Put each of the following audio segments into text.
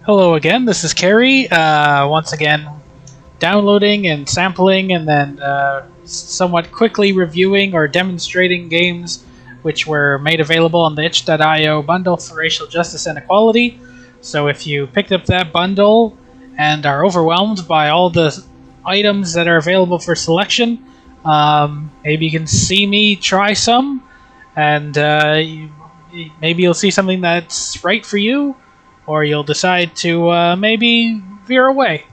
Hello again, this is Carrie. Once again, downloading and sampling and then somewhat quickly reviewing or demonstrating games which were made available on the itch.io bundle for racial justice and equality. So if you picked up that bundle and are overwhelmed by all the items that are available for selection, maybe you can see me try some and maybe you'll see something that's right for you, or you'll decide to maybe veer away.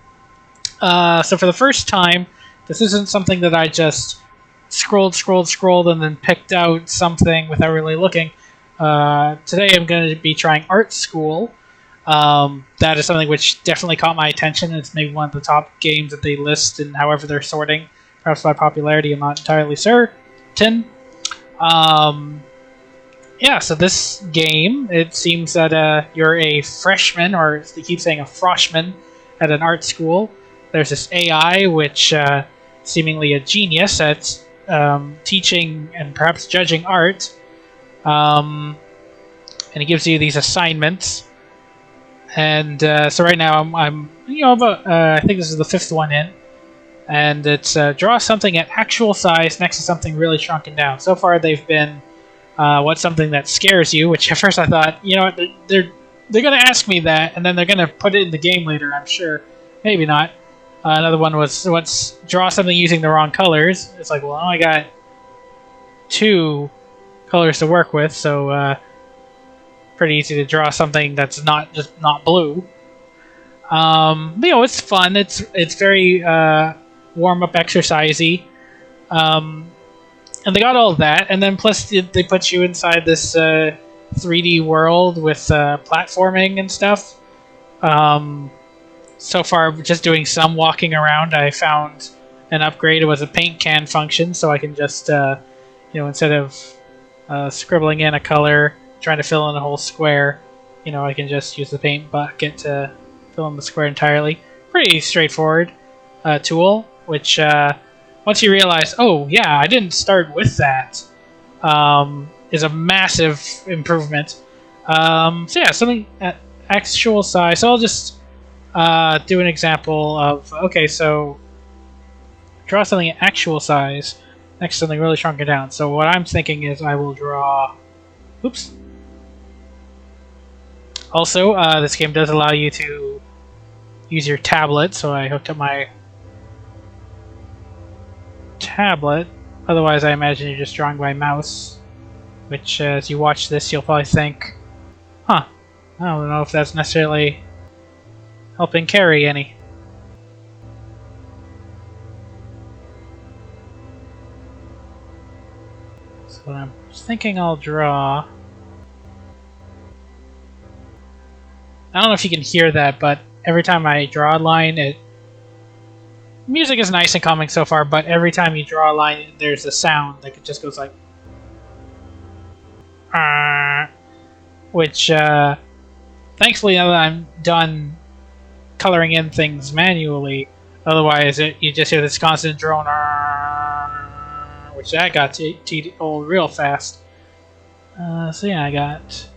So for the first time, this isn't something that I just scrolled, and then picked out something without really looking. Today I'm going to be trying Sqool. That is something which definitely caught my attention. It's maybe one of the top games that they list, and however they're sorting, perhaps by popularity, I'm not entirely certain. Yeah, so this game, it seems that you're a freshman, or they keep saying a froshman, at an art school. There's this AI, which seemingly a genius at teaching and perhaps judging art, and it gives you these assignments. And so right now I'm about I think this is the fifth one in, and it's draw something at actual size next to something really shrunken down. So far they've been what's something that scares you, which at first I thought, they're going to ask me that, and then they're going to put it in the game later, I'm sure. Maybe not. Another one was, what's draw something using the wrong colors. It's like, well, I only got two colors to work with, so pretty easy to draw something that's not blue. It's fun. It's very warm-up exercisey. And they got all of that, and then plus they put you inside this 3D world with platforming and stuff. So far, just doing some walking around, I found an upgrade. It was a paint can function, so I can just, instead of scribbling in a color, trying to fill in a whole square, I can just use the paint bucket to fill in the square entirely. Pretty straightforward tool, which... once you realize, oh yeah, I didn't start with that, is a massive improvement. So yeah, something at actual size. So I'll just do an example of, okay, so draw something at actual size next to something really shrunken down. So what I'm thinking is I will draw, oops. Also, this game does allow you to use your tablet, so I hooked up my tablet. Otherwise, I imagine you're just drawing by mouse, which as you watch this, you'll probably think, huh, I don't know if that's necessarily helping Carrie any. So what I'm thinking I'll draw... I don't know if you can hear that, but every time I draw a line, music is nice and calming so far, but every time you draw a line, there's a sound. Like, it just goes like... which, thankfully, now that I'm done coloring in things manually, otherwise you just hear this constant drone, which that got old real fast. So yeah, I got,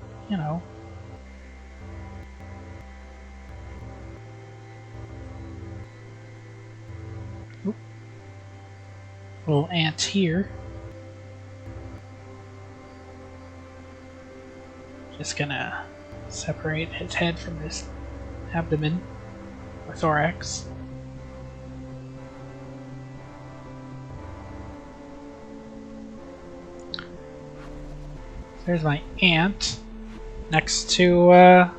little ant here. Just gonna separate his head from his abdomen or thorax. There's my ant next to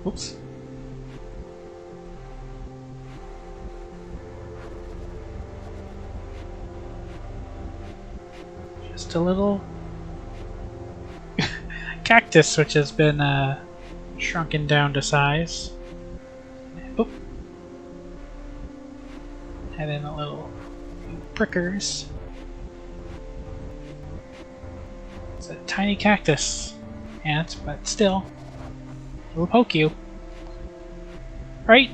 oops. Just a little cactus which has been shrunken down to size. Oop. Add in a little prickers. It's a tiny cactus ant, but still. It'll poke you. Right?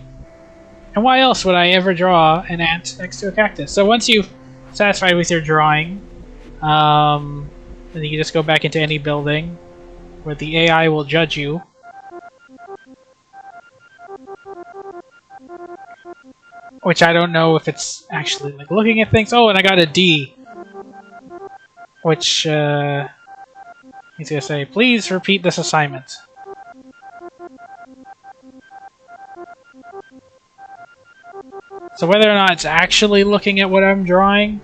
And why else would I ever draw an ant next to a cactus? So once you've satisfied with your drawing, And you can just go back into any building where the AI will judge you. Which I don't know if it's actually like looking at things. Oh, and I got a D. Which, he's gonna say, please repeat this assignment. So whether or not it's actually looking at what I'm drawing,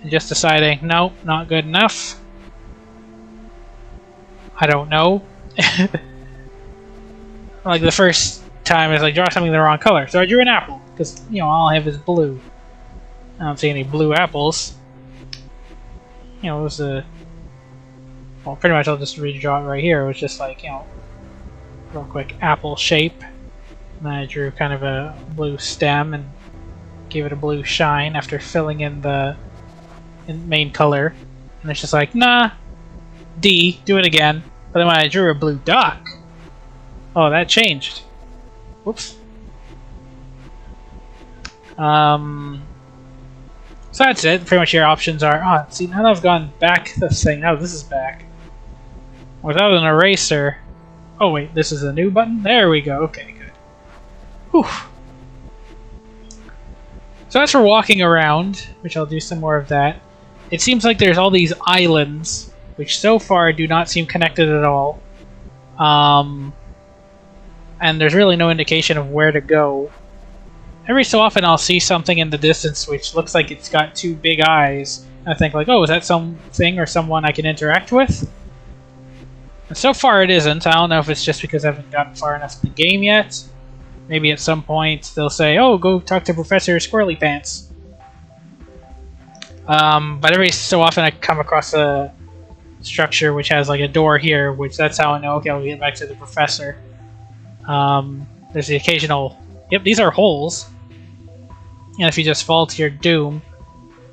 and just deciding, nope, not good enough, I don't know. Like the first time, it's like, draw something the wrong color. So I drew an apple, because, you know, all I have is blue. I don't see any blue apples. You know, it was a... Well, pretty much I'll just redraw it right here. It was just like, you know, real quick apple shape. And then I drew kind of a blue stem and gave it a blue shine after filling in the main color. And it's just like, nah, D, do it again. But then when I drew a blue duck, oh, that changed. Whoops. So that's it. Pretty much your options are... Oh, see, now that I've gone back this thing. Now this is back. Without an eraser... Oh, wait, this is a new button? There we go. Okay, good. Whew. So as for walking around, which I'll do some more of that, it seems like there's all these islands, which so far do not seem connected at all. And there's really no indication of where to go. Every so often I'll see something in the distance which looks like it's got two big eyes. And I think like, oh, is that something or someone I can interact with? And so far it isn't. I don't know if it's just because I haven't gotten far enough in the game yet. Maybe at some point they'll say, oh, go talk to Professor Squirrely Pants. But every so often I come across a structure which has like a door here, which that's how I know, okay, I'll get back to the professor. There's the occasional... Yep, these are holes. And if you just fall to your doom,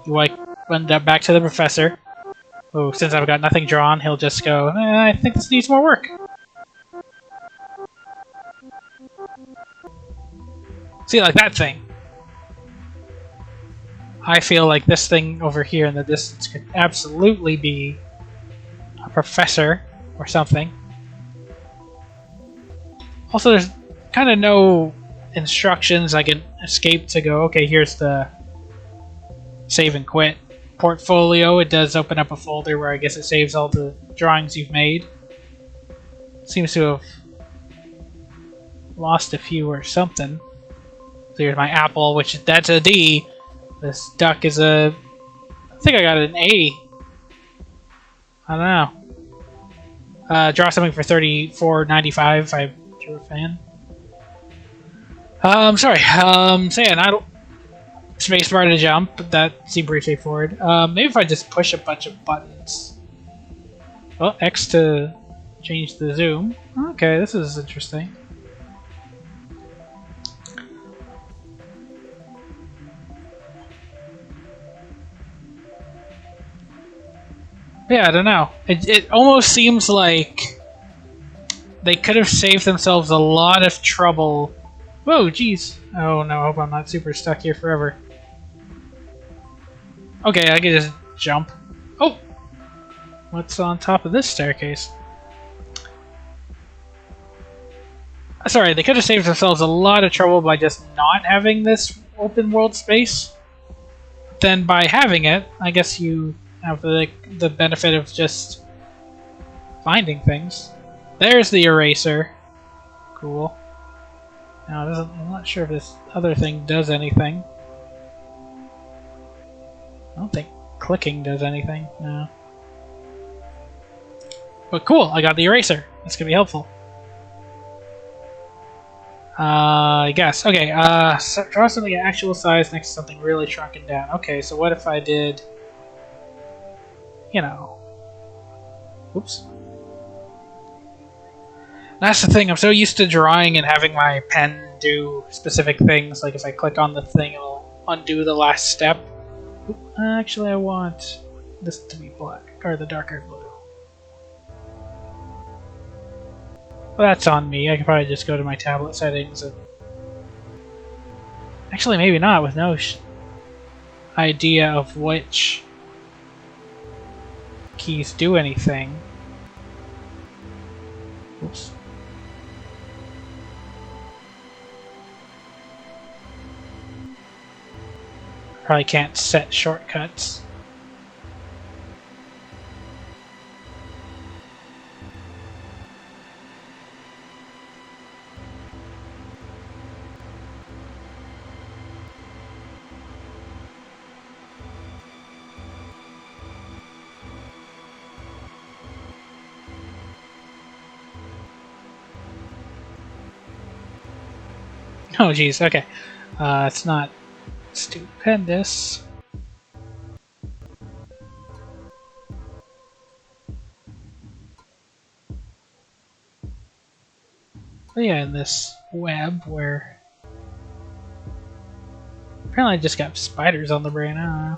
you like end up back to the professor. Oh, since I've got nothing drawn, he'll just go, I think this needs more work. See, like that thing. I feel like this thing over here in the distance could absolutely be a professor or something. Also, there's kind of no instructions I can escape to go, okay, here's the save and quit portfolio. It does open up a folder where I guess it saves all the drawings you've made. Seems to have lost a few or something. So here's my apple, which that's a D. This duck is a... I think I got an A. I don't know. Draw something for $34.95 if you're a fan. Sorry. Saying I don't... Spacebar to jump, but that seemed pretty straightforward. Maybe if I just push a bunch of buttons. Oh, X to change the zoom. Okay, this is interesting. Yeah, I don't know. It almost seems like they could have saved themselves a lot of trouble. Whoa, jeez. Oh no, I hope I'm not super stuck here forever. Okay, I can just jump. Oh! What's on top of this staircase? Sorry, they could have saved themselves a lot of trouble by just not having this open world space. Then by having it, I guess you have the benefit of just finding things. There's the eraser. Cool. Now, I'm not sure if this other thing does anything. I don't think clicking does anything. No. But cool, I got the eraser. That's gonna be helpful. I guess. Okay, so draw something at actual size next to something really shrunken down. Okay, so what if I did... You know... Oops. That's the thing, I'm so used to drawing and having my pen do specific things, like if I click on the thing it'll undo the last step. Oop, actually I want this to be black, or the darker blue. Well, that's on me, I could probably just go to my tablet settings and... Actually maybe not, with no idea of which keys do anything. Oops. Probably can't set shortcuts. Oh geez, okay. It's not stupendous. But yeah, in this web where apparently I just got spiders on the brain, I don't know.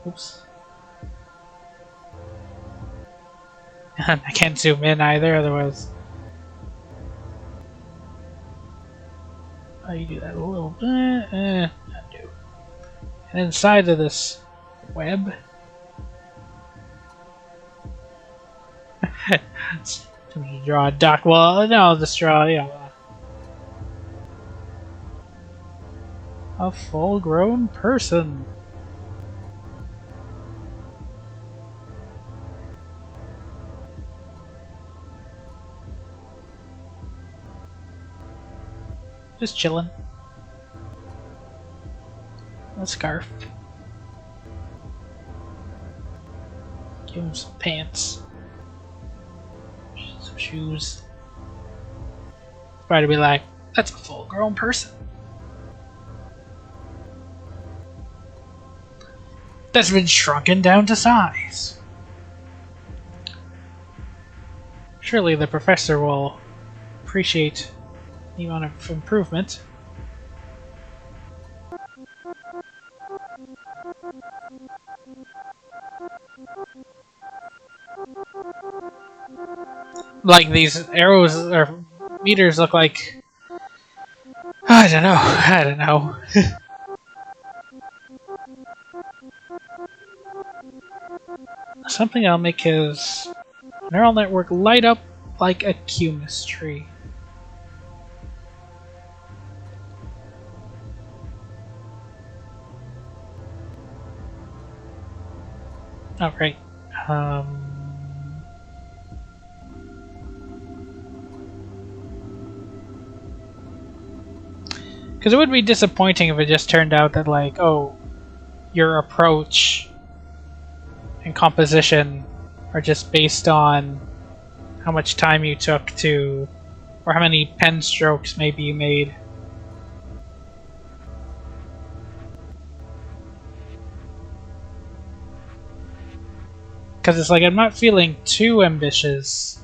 Oops. I can't zoom in either, otherwise. Oh, you do that a little bit. Undo. And inside of this web. To draw a duck. Well, no, I'll just draw, you know, a full-grown person. Just chilling. A scarf. Give him some pants. Some shoes. Probably be like, that's a full-grown person. That's been shrunken down to size. Surely the professor will appreciate the amount of improvement. Like these arrows or meters look like, I don't know. Something I'll make his neural network light up like a Cumis tree. Oh, great. Because it would be disappointing if it just turned out that, like, oh, your approach and composition are just based on how much time you took to, or how many pen strokes maybe you made. Because it's like, I'm not feeling too ambitious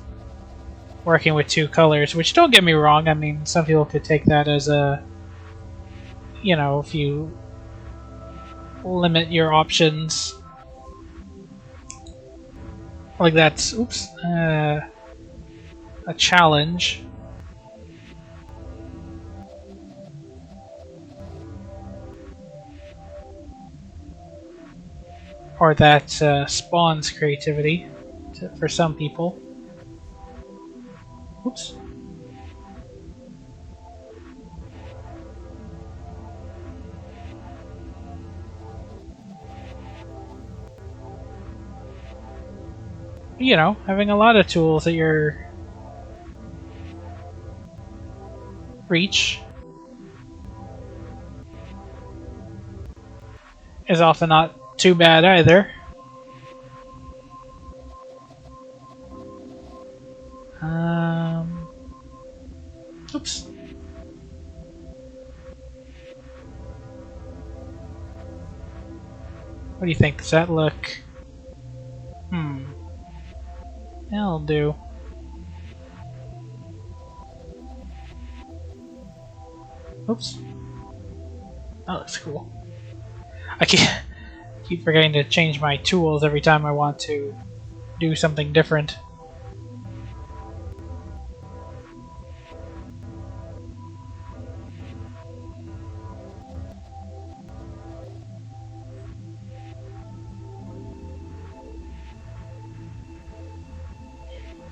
working with two colors, which, don't get me wrong, I mean, some people could take that as a, you know, if you limit your options, like that's, oops, a challenge. Or that spawns creativity for some people. Oops. You know, having a lot of tools at your reach is often not too bad either. Oops. What do you think? Does that look... That'll do. Oops. That looks cool. I can't... Keep forgetting to change my tools every time I want to do something different.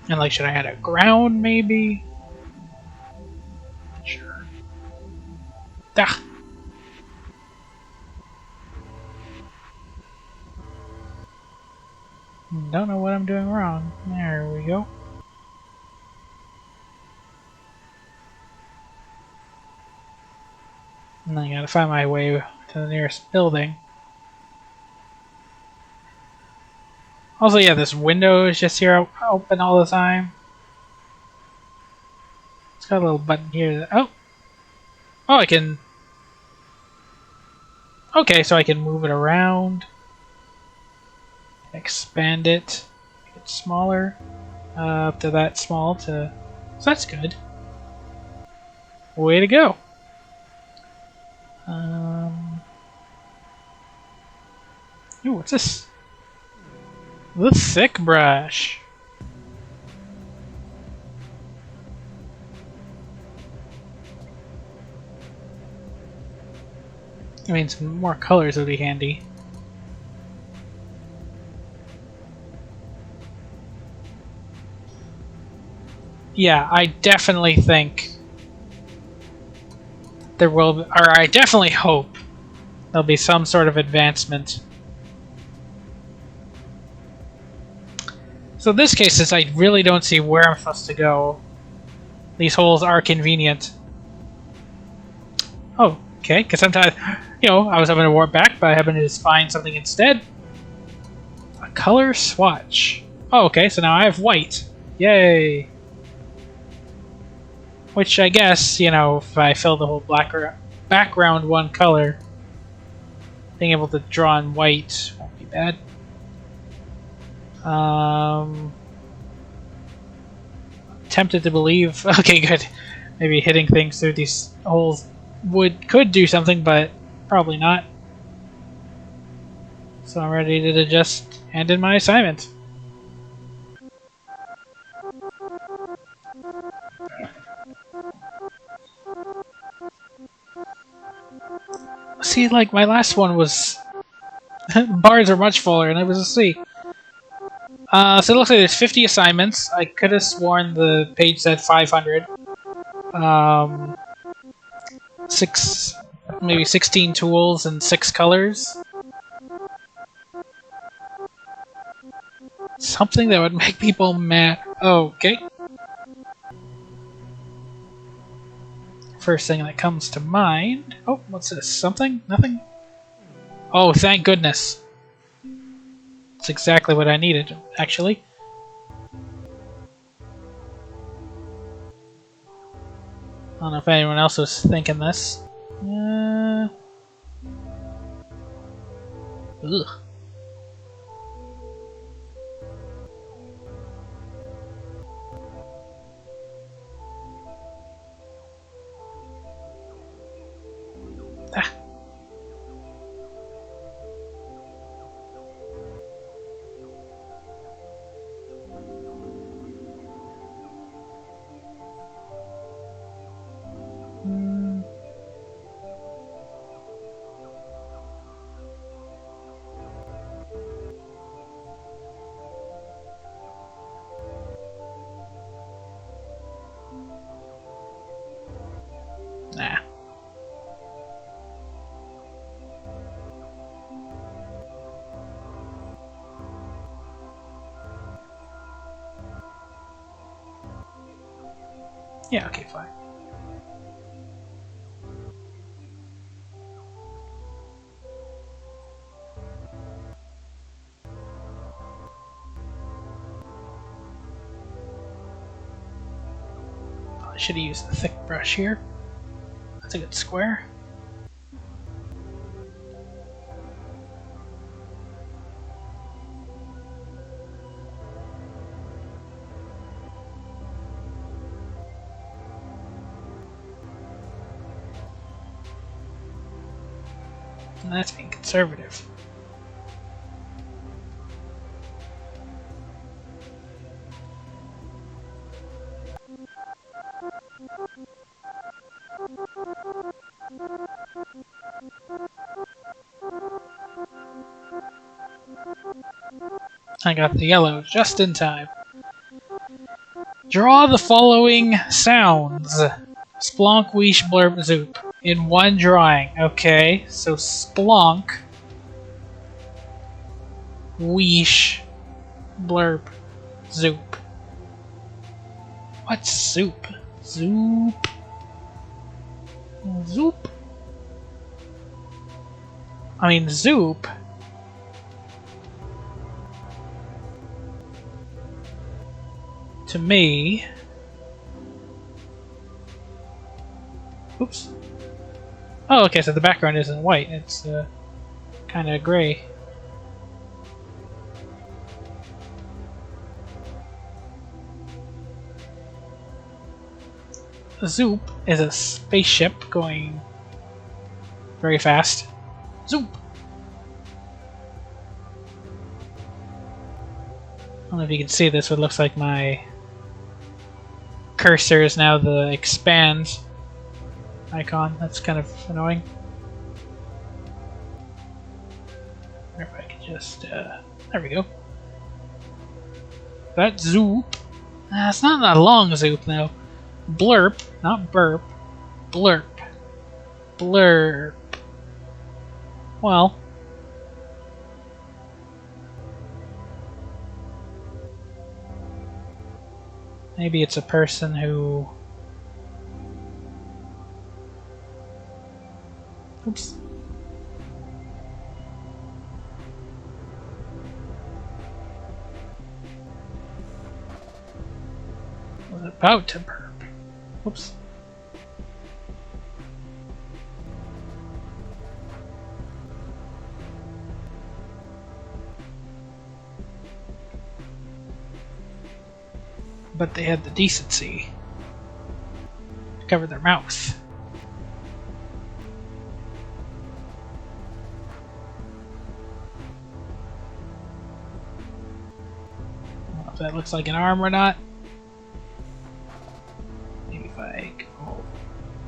And like, should I add a ground maybe? Sure. Ah. Don't know what I'm doing wrong. There we go. And I gotta find my way to the nearest building. Also, yeah, this window is just here open all the time. It's got a little button here that, oh! Oh, I can... Okay, so I can move it around. Expand it. Make it smaller. Up to that small to... So that's good. Way to go! Ooh, what's this? The thick brush. I mean, some more colors would be handy. Yeah, I definitely think there will be, or I definitely hope there'll be some sort of advancement. So in this case, since I really don't see where I'm supposed to go, these holes are convenient. Oh, okay, because sometimes, you know, I was having to warp back, but I happen to just find something instead. A color swatch. Oh, okay, so now I have white. Yay! Which I guess, you know, if I fill the whole background one color, being able to draw in white won't be bad. Tempted to believe. Okay, good. Maybe hitting things through these holes could do something, but probably not. So I'm ready to just hand in my assignment. See, like my last one was bars are much fuller, and it was a C. So it looks like there's 50 assignments. I could have sworn the page said 500. Maybe 16 tools and 6 colors. Something that would make people mad. Oh, okay. First thing that comes to mind. Oh, what's this? Something? Nothing? Oh, thank goodness. That's exactly what I needed, actually. I don't know if anyone else was thinking this. Ugh. Ah. Nah. Yeah, okay, fine. I should have used the thick brush here. That's a good square. And that's being conservative. I got the yellow just in time. Draw the following sounds. Splonk, Weesh, Blurb, Zoop. In one drawing. Okay, so Splonk, Weesh, Blurb, Zoop. What's Zoop? Zoop. Zoop. I mean, Zoop. To me. Oops. Oh, okay, so the background isn't white, it's kind of gray. Zoop is a spaceship going very fast. Zoop! I don't know if you can see this, but it looks like my cursor is now the expand icon. That's kind of annoying. Or if I could just, there we go. That Zoop. It's not that long Zoop now. Blurp, not burp. Blurp. Blurp. Well. Maybe it's a person who... Oops. Was about to burp. Oops. But they had the decency to cover their mouth. I don't know if that looks like an arm or not. Maybe if I go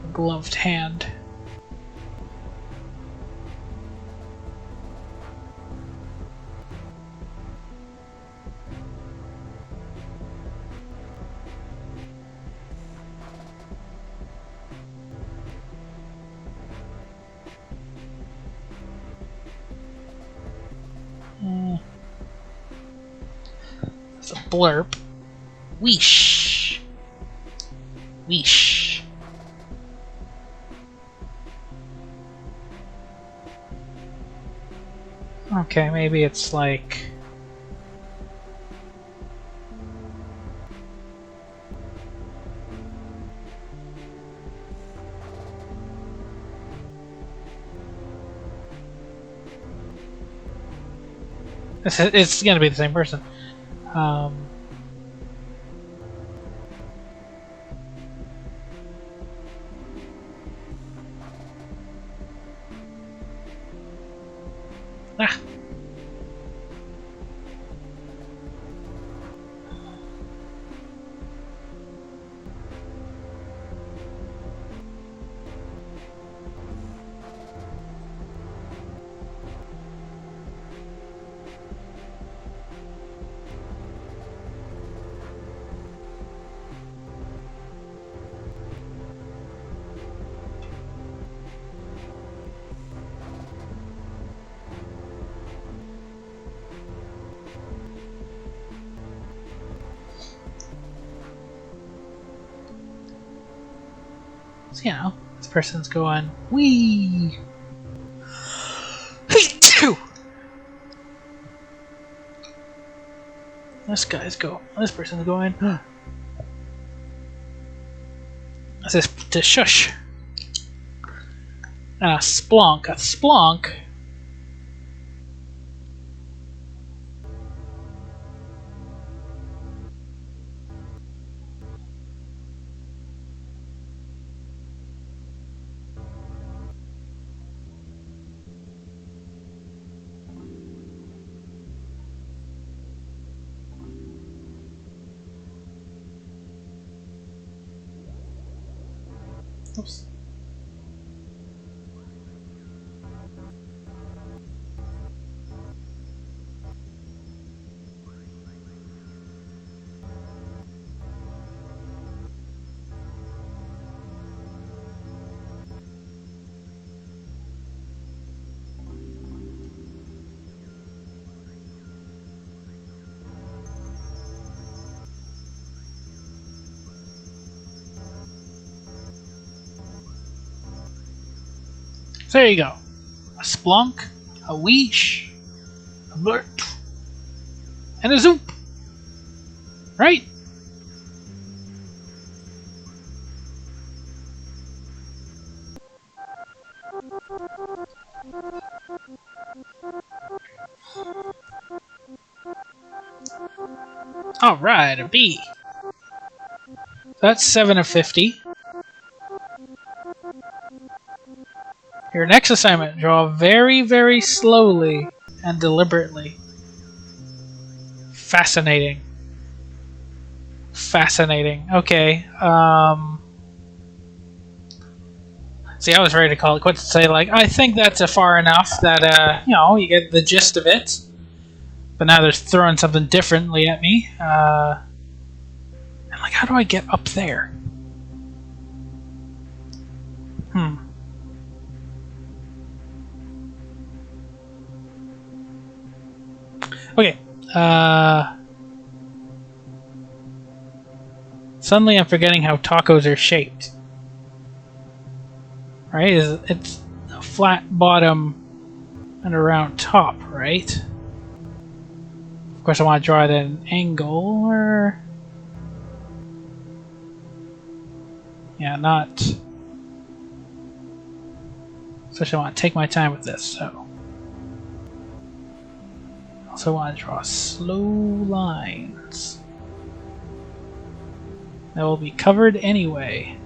a gloved hand. It's a blurp. Weesh. Weesh. Okay, maybe it's like... It's gonna be the same person. Ah. So, you know, this person's going, wee. This guy's go. This person's going. This is to shush. And a splonk. A splonk. Oops. So there you go. A splunk, a weesh, a blurt, and a zoop. Right? Alright, a B. That's 7 of 50. Your next assignment, draw very, very slowly and deliberately. Fascinating. Fascinating. Okay. See, I was ready to call it quits and say, like, I think that's far enough that, you get the gist of it. But now they're throwing something differently at me. And, like, how do I get up there? Okay. Suddenly I'm forgetting how tacos are shaped. Right? It's a flat bottom and a round top, right? Of course I want to draw it at an angle, or... Yeah, not... Especially I want to take my time with this, so... Also want to draw slow lines. That will be covered anyway.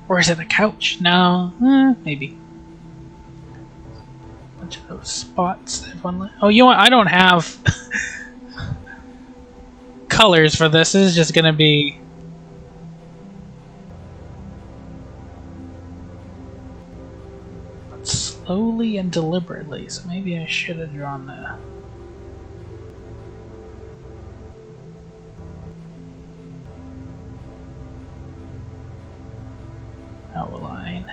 Or is it a couch? No, maybe. Bunch of those spots. There's one. Oh, you know what? I don't have colors for this. This is just gonna be. But slowly and deliberately. So maybe I should have drawn the. Outline.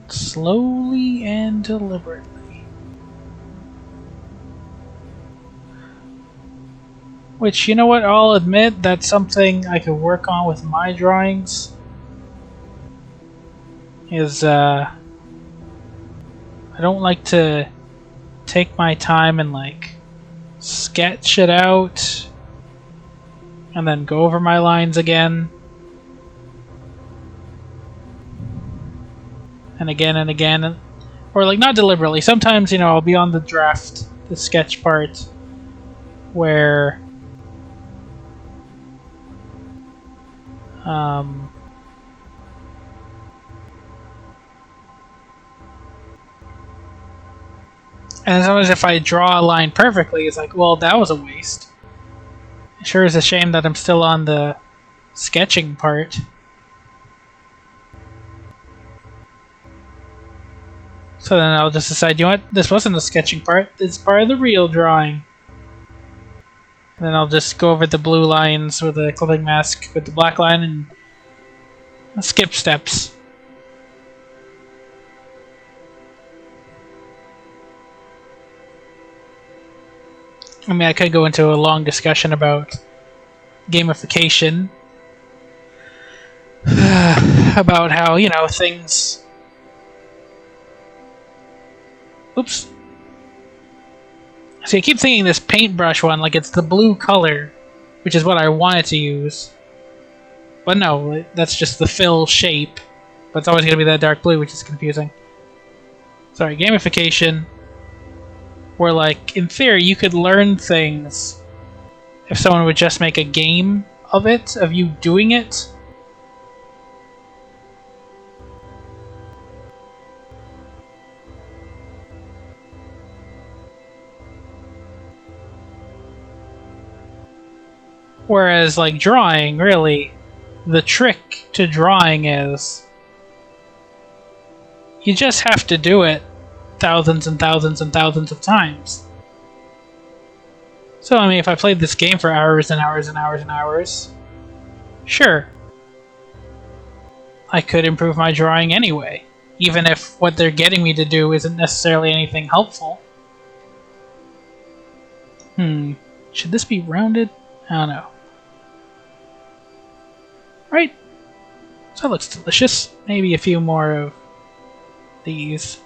Slowly and deliberately. Which, you know what, I'll admit that's something I could work on with my drawings. I don't like to take my time and like sketch it out and then go over my lines again. And again, or like not deliberately. Sometimes, I'll be on the draft, the sketch part, where and sometimes if I draw a line perfectly, it's like, well, that was a waste. It sure is a shame that I'm still on the sketching part. So then I'll just decide, you know what, this wasn't the sketching part, it's part of the real drawing. And then I'll just go over the blue lines with a clipping mask with the black line and skip steps. I mean, I could go into a long discussion about gamification. About how, things... Oops. See, I keep thinking this paintbrush one, like it's the blue color, which is what I wanted to use. But no, that's just the fill shape. But it's always going to be that dark blue, which is confusing. Sorry, gamification. Where, like, in theory, you could learn things if someone would just make a game of it, of you doing it. Whereas, like, drawing, really, the trick to drawing is you just have to do it thousands and thousands and thousands of times. So, I mean, if I played this game for hours and hours and hours and hours, sure, I could improve my drawing anyway, even if what they're getting me to do isn't necessarily anything helpful. Should this be rounded? I don't know. Right? So that looks delicious. Maybe a few more of these.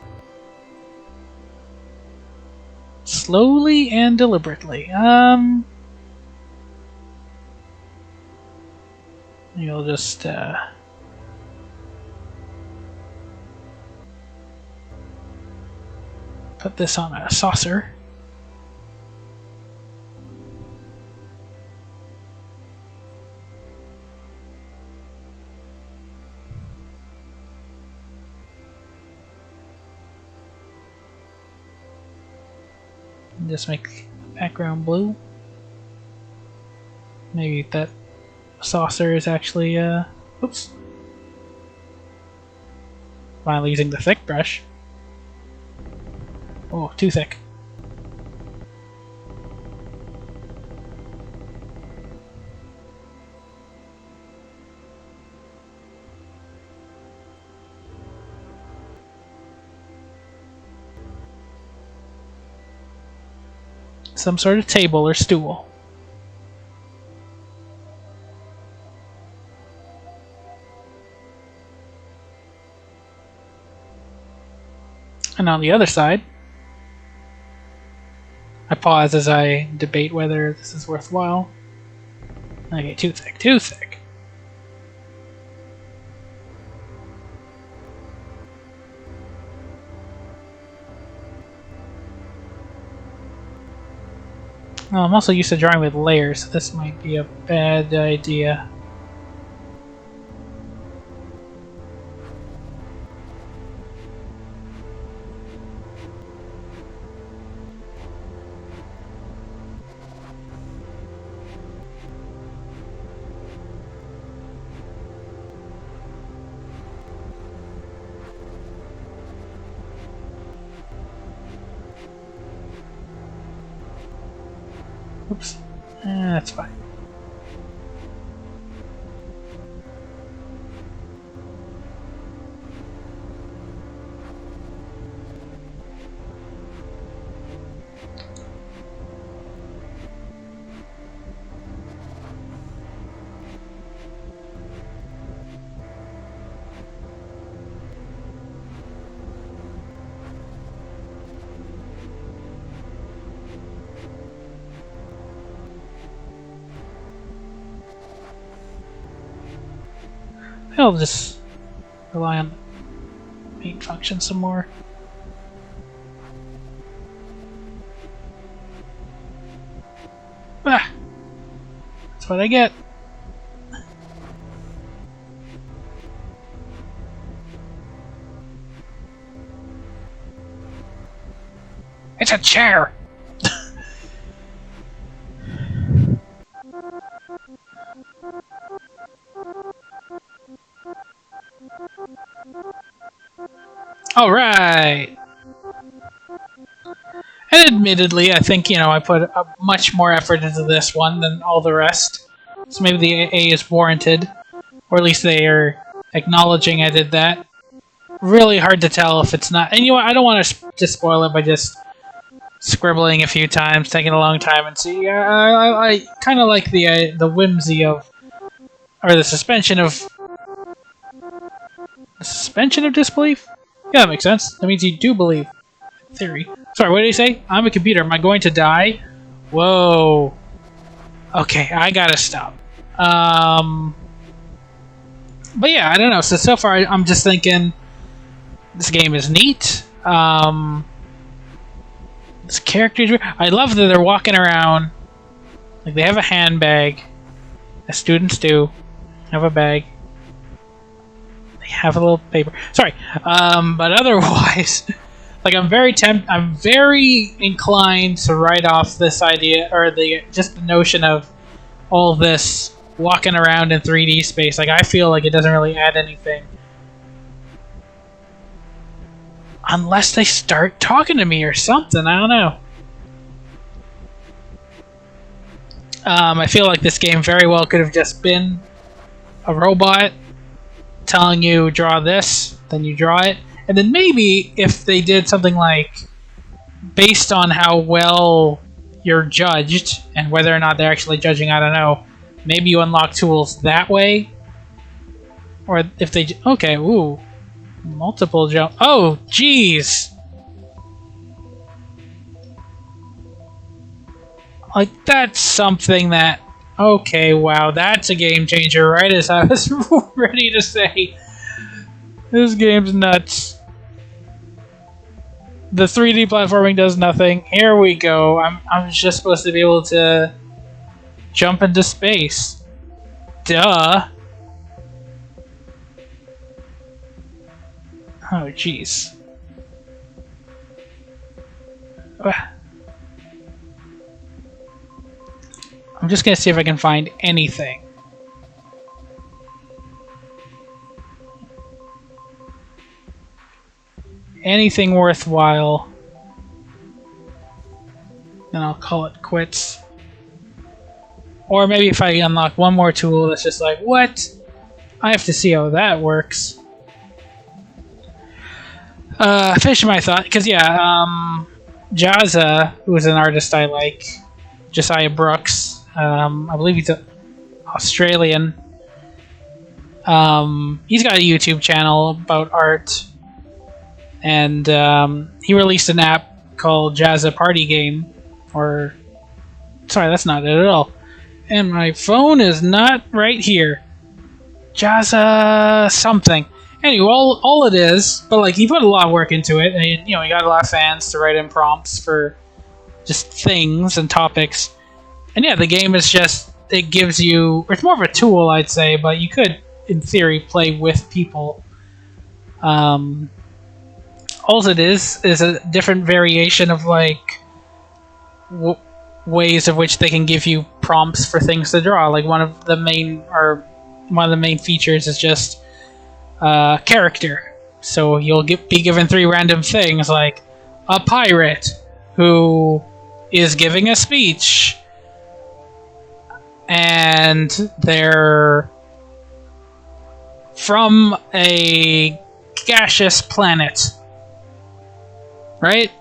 Slowly and deliberately. You'll just, put this on a saucer. Just make the background blue. Maybe that saucer is actually, oops. Finally using the thick brush. Oh, too thick. Some sort of table or stool. And on the other side, I pause as I debate whether this is worthwhile. Okay, too thick, too thick. Well, I'm also used to drawing with layers, so this might be a bad idea. Oops. That's fine. I'll just rely on the paint function some more. Ah! That's what I get. It's a chair! Alright! And admittedly, I think, I put much more effort into this one than all the rest. So maybe the A is warranted. Or at least they are acknowledging I did that. Really hard to tell if it's not. And you know what, I don't want to spoil it by just scribbling a few times, taking a long time, and see. I kind of like the whimsy of, or the suspension of disbelief. Yeah, that makes sense. That means you do believe. In theory. Sorry, what did he say? I'm a computer. Am I going to die? Whoa. Okay, I gotta stop. But yeah, I don't know. So far, I'm just thinking this game is neat. This character, I love that they're walking around like they have a handbag, as students do. Have a bag. They have a little paper. Sorry, but otherwise, like I'm very inclined to write off this idea or just the notion of all this walking around in 3D space. Like, I feel like it doesn't really add anything. Unless they start talking to me or something, I don't know. I feel like this game very well could have just been a robot telling you draw this, then you draw it. And then maybe if they did something like, based on how well you're judged and whether or not they're actually judging, I don't know, maybe you unlock tools that way. Or if they... Okay, ooh. Multiple jump... Oh, jeez! Like, that's something that... Okay, wow, that's a game changer, right as I was ready to say. This game's nuts. The 3D platforming does nothing. Here we go. I'm just supposed to be able to jump into space. Duh. Oh, jeez. I'm just gonna see if I can find anything. Anything worthwhile. Then I'll call it quits. Or maybe if I unlock one more tool that's just like, what? I have to see how that works. Finish my thought, because yeah, Jazza, who is an artist I like, Josiah Brooks, I believe he's Australian. He's got a YouTube channel about art, and he released an app called Jazza Party Game, or... Sorry, that's not it at all. And my phone is not right here. Jazza something. Anyway, all it is, but like he put a lot of work into it, and you know he got a lot of fans to write in prompts for just things and topics. And yeah, the game is just, it gives you, it's more of a tool, I'd say, but you could, in theory, play with people. All it is a different variation of like ways of which they can give you prompts for things to draw. Like one of the main features is just character. So you'll be given 3 random things, like a pirate who is giving a speech, and they're from a gaseous planet. Right?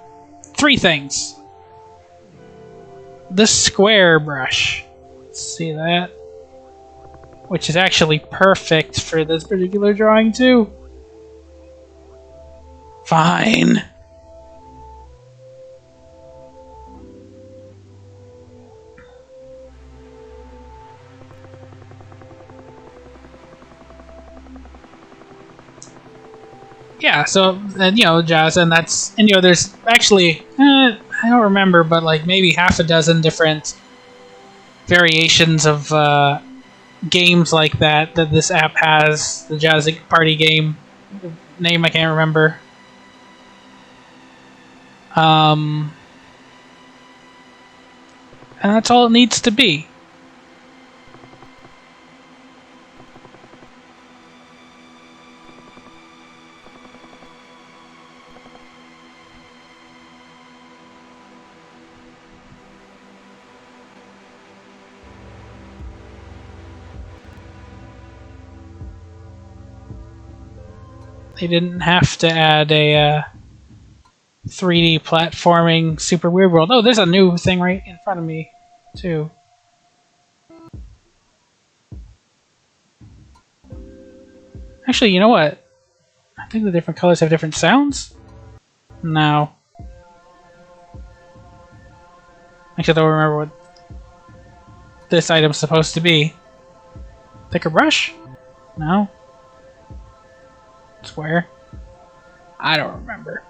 3 things. The square brush. See that? Which is actually perfect for this particular drawing too. Fine. Yeah, so, and, you know, Jazz, and that's, and, you know, there's actually, I don't remember, but like maybe half a dozen different variations of games like that this app has. The Jazz Party Game name I can't remember. And that's all it needs to be. They didn't have to add a 3D platforming Super Weird World. Oh, there's a new thing right in front of me, too. Actually, you know what? I think the different colors have different sounds? No. Actually, I don't remember what this item's supposed to be. Thicker brush? No. Square? I don't remember.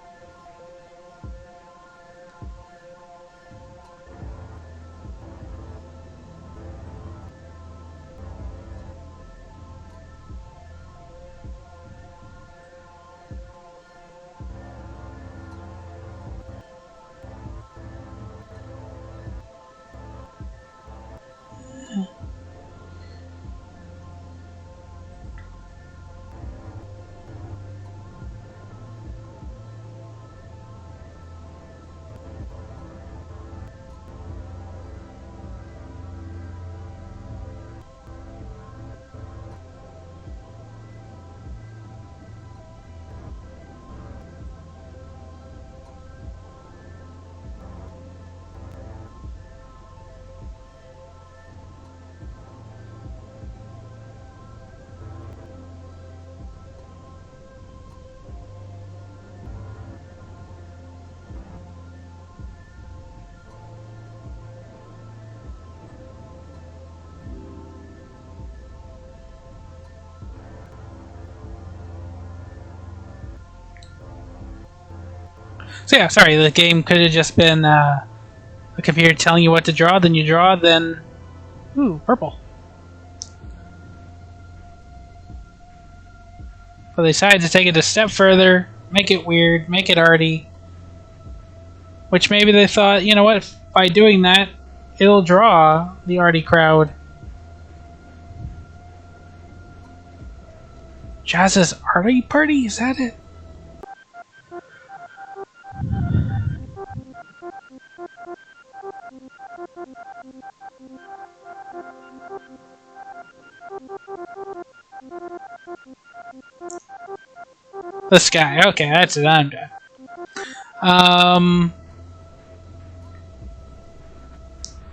So yeah, sorry, the game could have just been a computer telling you what to draw, then you draw, then... Ooh, purple. But they decided to take it a step further, make it weird, make it arty. Which maybe they thought, you know what, by doing that, it'll draw the arty crowd. Jazz's Arty Party? Is that it? This guy. Okay, that's it. I'm done.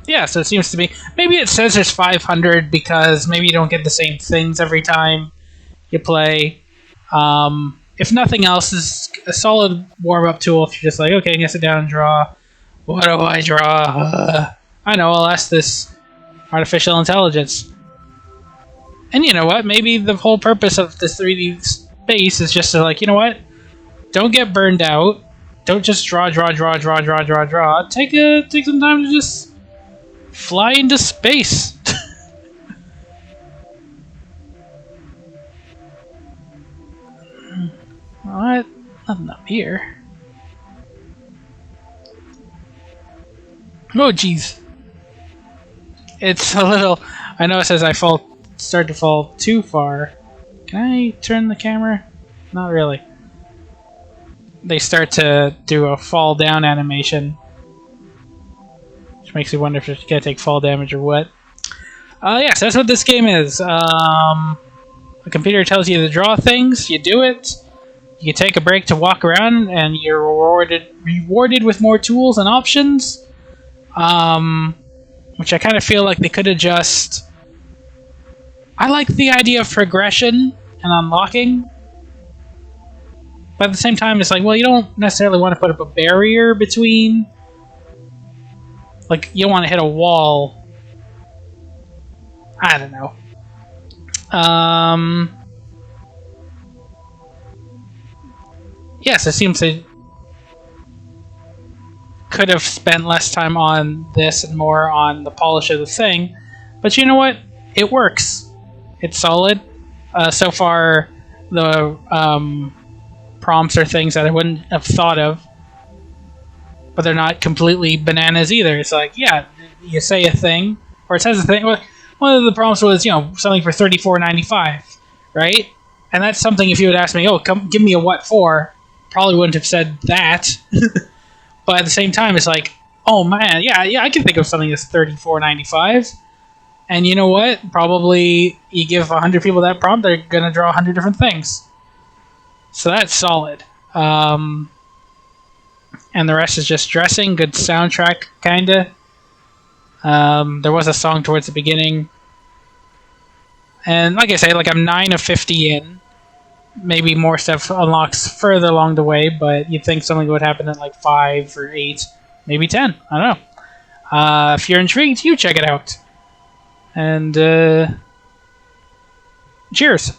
Yeah, so it seems to be... Maybe it says there's 500 because maybe you don't get the same things every time you play. If nothing else, is a solid warm-up tool if you're just like, okay, I'm gonna sit down and draw. What do I draw? I know, I'll ask this artificial intelligence. And you know what? Maybe the whole purpose of this 3D space is just to, like, you know what? Don't get burned out. Don't just draw. Take some time to just fly into space. What? Nothing up here. Oh, jeez. It's a little... I know it says I start to fall too far. Can I turn the camera? Not really. They start to do a fall down animation. Which makes me wonder if it's gonna take fall damage or what. Yes, that's what this game is. The computer tells you to draw things, you do it. You can take a break to walk around, and you're rewarded with more tools and options. Which I kind of feel like they could have just... I like the idea of progression and unlocking. But at the same time, it's like, well, you don't necessarily want to put up a barrier between... Like, you don't want to hit a wall. I don't know. Yes, it seems they could have spent less time on this and more on the polish of the thing. But you know what? It works. It's solid. So far, the prompts are things that I wouldn't have thought of. But they're not completely bananas either. It's like, yeah, you say a thing, or it says a thing. One of the prompts was, you know, something for $34.95, right? And that's something if you would ask me, oh, come give me a what for, probably wouldn't have said that. But at the same time, it's like, oh man, yeah, I can think of something that's $34.95. And you know what? Probably you give 100 people that prompt, they're gonna draw 100 different things. So that's solid. And the rest is just dressing, good soundtrack, kinda. There was a song towards the beginning. And like I say, like I'm 9 of 50 in. Maybe more stuff unlocks further along the way, but you'd think something would happen at like 5 or 8, maybe 10. I don't know. If you're intrigued, you check it out. And cheers.